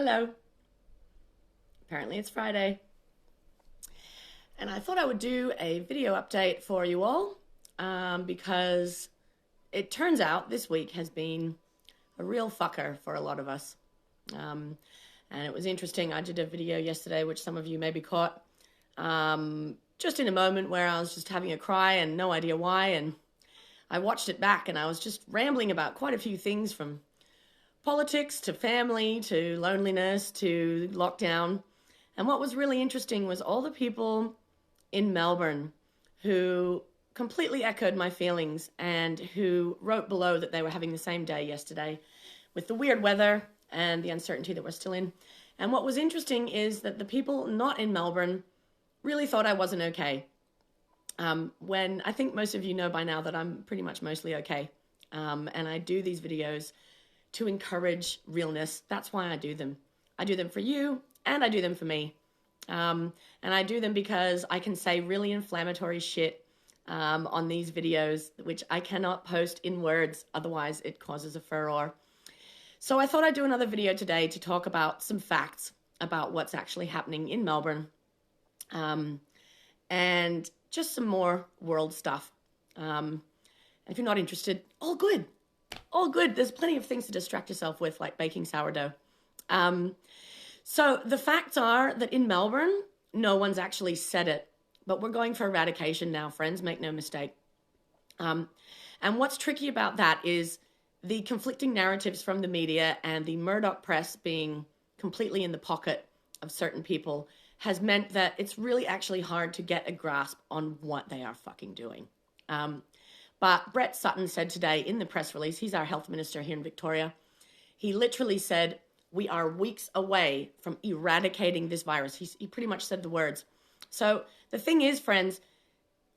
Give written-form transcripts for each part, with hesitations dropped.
Hello. Apparently it's Friday. And I thought I would do a video update for you all because it turns out this week has been a real fucker for a lot of us. Um, and it was interesting. I did a video yesterday, which some of you maybe caught, just in a moment where I was just having a cry and no idea why. And I watched it back and I was just rambling about quite a few things from politics to family to loneliness to lockdown. And what was really interesting was all the people in Melbourne who completely echoed my feelings and who wrote below that they were having the same day yesterday with the weird weather and the uncertainty that we're still in. And what was interesting is that the people not in Melbourne really thought I wasn't okay. When I think most of you know by now that I'm pretty much mostly okay. And I do these videos to encourage realness. That's why I do them. I do them for you and I do them for me. And I do them because I can say really inflammatory shit on these videos, which I cannot post in words. Otherwise, it causes a furor. So I thought I'd do another video today to talk about some facts about what's actually happening in Melbourne. And just some more world stuff. If you're not interested, all good. All good. There's plenty of things to distract yourself with, like baking sourdough. So the facts are that in Melbourne, no one's actually said it, but we're going for eradication now, friends, make no mistake. And what's tricky about that is the conflicting narratives from the media and the Murdoch press being completely in the pocket of certain people has meant that it's really actually hard to get a grasp on what they are fucking doing. But Brett Sutton said today in the press release, he's our health minister here in Victoria, he literally said, we are weeks away from eradicating this virus. He pretty much said the words. So the thing is, friends,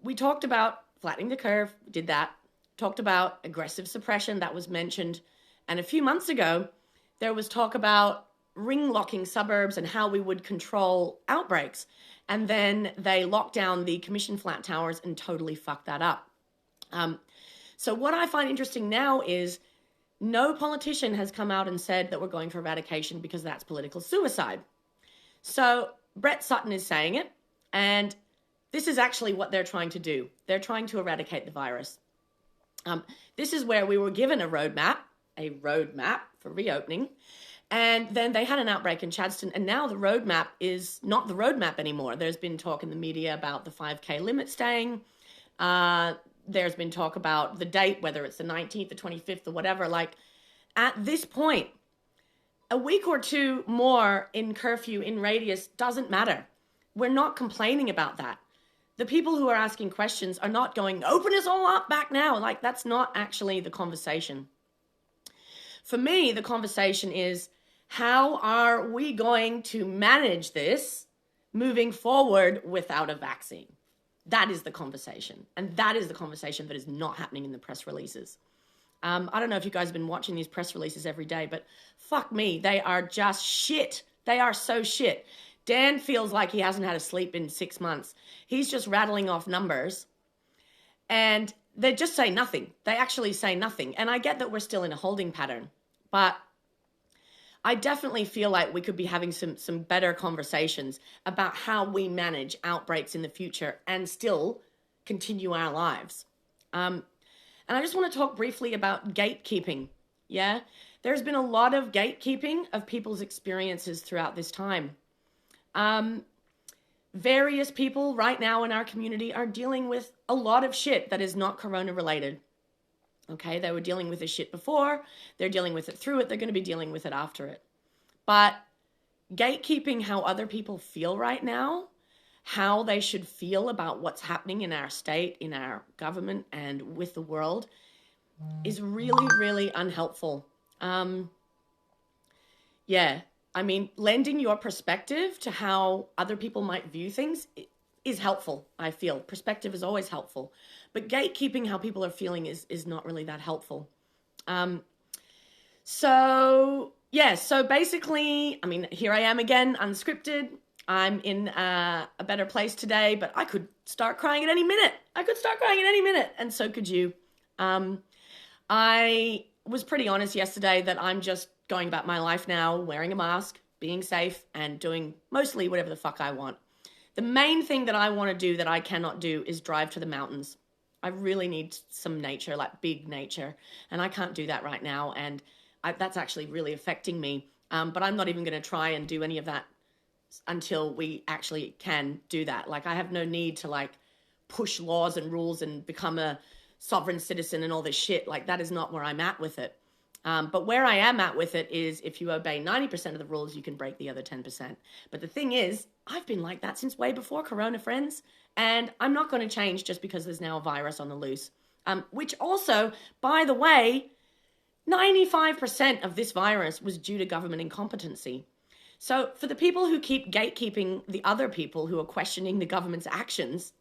we talked about flattening the curve, did that. Talked about aggressive suppression, that was mentioned. And a few months ago, there was talk about ring locking suburbs and how we would control outbreaks. And then they locked down the Commission flat towers and totally fucked that up. So what I find interesting now is no politician has come out and said that we're going for eradication because that's political suicide. So Brett Sutton is saying it, and this is actually what they're trying to do. They're trying to eradicate the virus. This is where we were given a roadmap for reopening, and then they had an outbreak in Chadstone, and now the roadmap is not the roadmap anymore. There's been talk in the media about the 5K limit staying. There's been talk about the date, whether it's the 19th, the 25th, or whatever. Like, at this point, a week or two more in curfew, in radius, doesn't matter. We're not complaining about that. The people who are asking questions are not going, open us all up back now. Like, that's not actually the conversation. For me, the conversation is, how are we going to manage this moving forward without a vaccine? That is the conversation. And that is the conversation that is not happening in the press releases. I don't know if you guys have been watching these press releases every day, but fuck me, they are just shit. They are so shit. Dan feels like he hasn't had a sleep in 6 months. He's just rattling off numbers. And they just say nothing. They actually say nothing. And I get that we're still in a holding pattern. But I definitely feel like we could be having some better conversations about how we manage outbreaks in the future and still continue our lives. And I just want to talk briefly about gatekeeping. Yeah, there's been a lot of gatekeeping of people's experiences throughout this time. Various people right now in our community are dealing with a lot of shit that is not corona related. Okay, they were dealing with this shit before, they're dealing with it through it, they're going to be dealing with it after it. But gatekeeping how other people feel right now, how they should feel about what's happening in our state, in our government, and with the world is really, really unhelpful. Yeah, I mean, lending your perspective to how other people might view things is helpful, I feel. Perspective is always helpful. But gatekeeping how people are feeling is not really that helpful. So basically, I mean, here I am again, unscripted. I'm in a better place today, but I could start crying at any minute. And so could you. I was pretty honest yesterday that I'm just going about my life now, wearing a mask, being safe and doing mostly whatever the fuck I want. The main thing that I want to do that I cannot do is drive to the mountains. I really need some nature, like big nature, and I can't do that right now, and that's actually really affecting me. But I'm not even going to try and do any of that until we actually can do that. Like, I have no need to like push laws and rules and become a sovereign citizen and all this shit. Like, that is not where I'm at with it. But where I am at with it is if you obey 90% of the rules, you can break the other 10%. But the thing is, I've been like that since way before Corona, friends. And I'm not going to change just because there's now a virus on the loose. Which also, by the way, 95% of this virus was due to government incompetency. So for the people who keep gatekeeping the other people who are questioning the government's actions,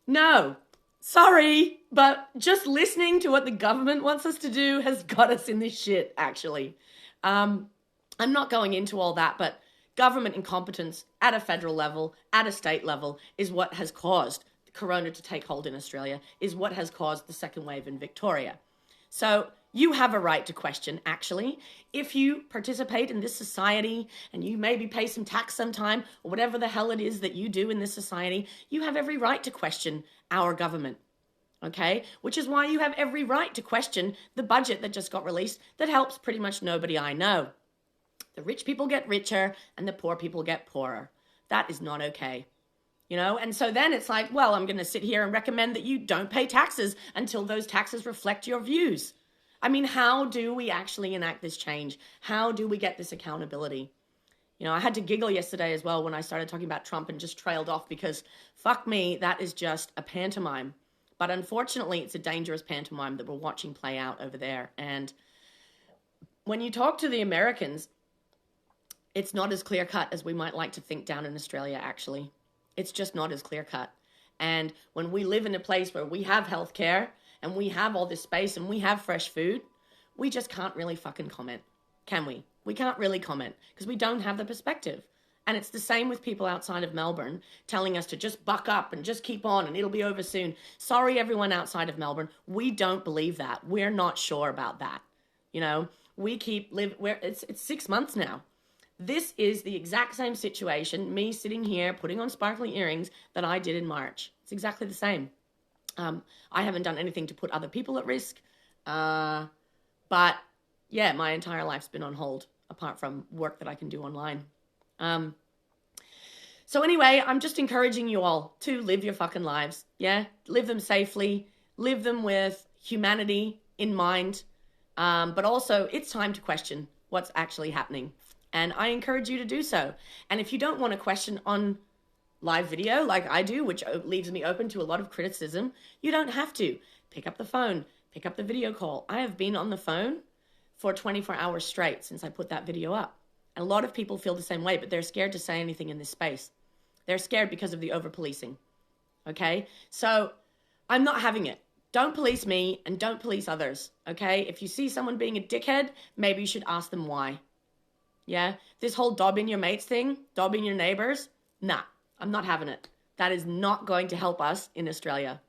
no, sorry, but just listening to what the government wants us to do has got us in this shit, actually. I'm not going into all that, but government incompetence at a federal level, at a state level, is what has caused Corona to take hold in Australia, is what has caused the second wave in Victoria. So you have a right to question, actually. If you participate in this society and you maybe pay some tax sometime, or whatever the hell it is that you do in this society, you have every right to question our government, okay? Which is why you have every right to question the budget that just got released that helps pretty much nobody I know. The rich people get richer and the poor people get poorer. That is not okay. You know, and so then it's like, well, I'm going to sit here and recommend that you don't pay taxes until those taxes reflect your views. I mean, how do we actually enact this change? How do we get this accountability? You know, I had to giggle yesterday as well when I started talking about Trump and just trailed off because, fuck me, that is just a pantomime. But unfortunately, it's a dangerous pantomime that we're watching play out over there. And when you talk to the Americans, it's not as clear-cut as we might like to think down in Australia, actually. It's just not as clear-cut. And when we live in a place where we have healthcare and we have all this space and we have fresh food, we just can't really fucking comment, can we? We can't really comment because we don't have the perspective. And it's the same with people outside of Melbourne telling us to just buck up and just keep on and it'll be over soon. Sorry, everyone outside of Melbourne. We don't believe that. We're not sure about that. You know, it's 6 months now. This is the exact same situation, me sitting here putting on sparkly earrings that I did in March. It's exactly the same. I haven't done anything to put other people at risk. But yeah, my entire life's been on hold apart from work that I can do online. So anyway, I'm just encouraging you all to live your fucking lives. Yeah, live them safely, live them with humanity in mind. But also it's time to question what's actually happening. And I encourage you to do so. And if you don't want to question on live video like I do, which leaves me open to a lot of criticism, you don't have to. Pick up the phone, pick up the video call. I have been on the phone for 24 hours straight since I put that video up. And a lot of people feel the same way, but they're scared to say anything in this space. They're scared because of the over-policing. Okay? So I'm not having it. Don't police me and don't police others. Okay? If you see someone being a dickhead, maybe you should ask them why. Yeah, this whole dobbing your mates thing, dobbing your neighbors, nah, I'm not having it. That is not going to help us in Australia.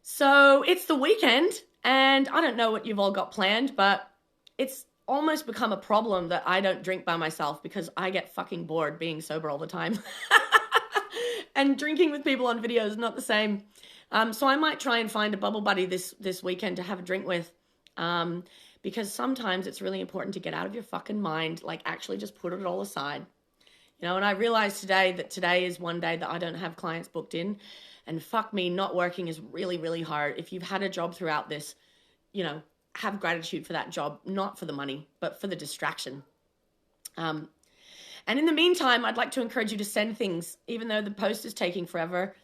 So it's the weekend, and I don't know what you've all got planned, but it's almost become a problem that I don't drink by myself because I get fucking bored being sober all the time. And drinking with people on video is not the same. So I might try and find a bubble buddy this weekend to have a drink with. Because sometimes it's really important to get out of your fucking mind, like actually just put it all aside. You know, and I realized today that today is one day that I don't have clients booked in. And fuck me, not working is really, really hard. If you've had a job throughout this, you know, have gratitude for that job, not for the money, but for the distraction. And in the meantime, I'd like to encourage you to send things, even though the post is taking forever.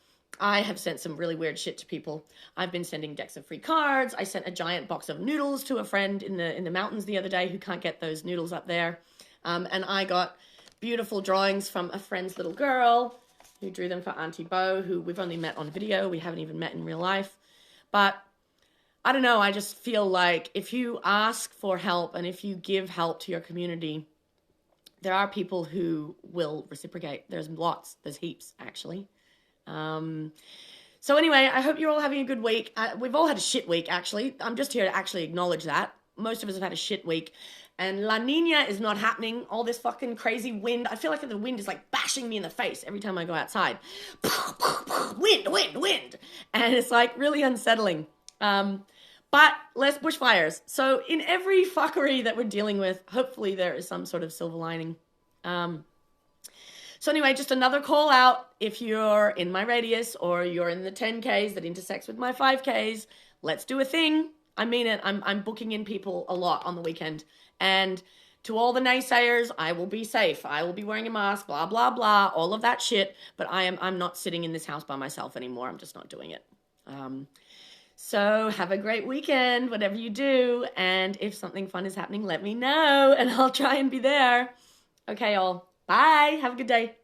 I have sent some really weird shit to people. I've been sending decks of free cards. I sent a giant box of noodles to a friend in the mountains the other day who can't get those noodles up there. And I got beautiful drawings from a friend's little girl who drew them for Auntie Bo, who we've only met on video. We haven't even met in real life. But I don't know. I just feel like if you ask for help and if you give help to your community, there are people who will reciprocate. There's lots. There's heaps, actually. So anyway, I hope you're all having a good week. We've all had a shit week, actually. I'm just here to actually acknowledge that. Most of us have had a shit week. And La Nina is not happening. All this fucking crazy wind. I feel like the wind is like bashing me in the face every time I go outside. Wind, wind, wind. And it's like really unsettling. But less bushfires. So in every fuckery that we're dealing with, hopefully there is some sort of silver lining. So anyway, just another call out. If you're in my radius or you're in the 10Ks that intersects with my 5Ks, let's do a thing. I mean it. I'm booking in people a lot on the weekend. And to all the naysayers, I will be safe. I will be wearing a mask, blah, blah, blah, all of that shit. But I'm not sitting in this house by myself anymore. I'm just not doing it. So have a great weekend, whatever you do. And if something fun is happening, let me know and I'll try and be there. Okay, all. Bye. Have a good day.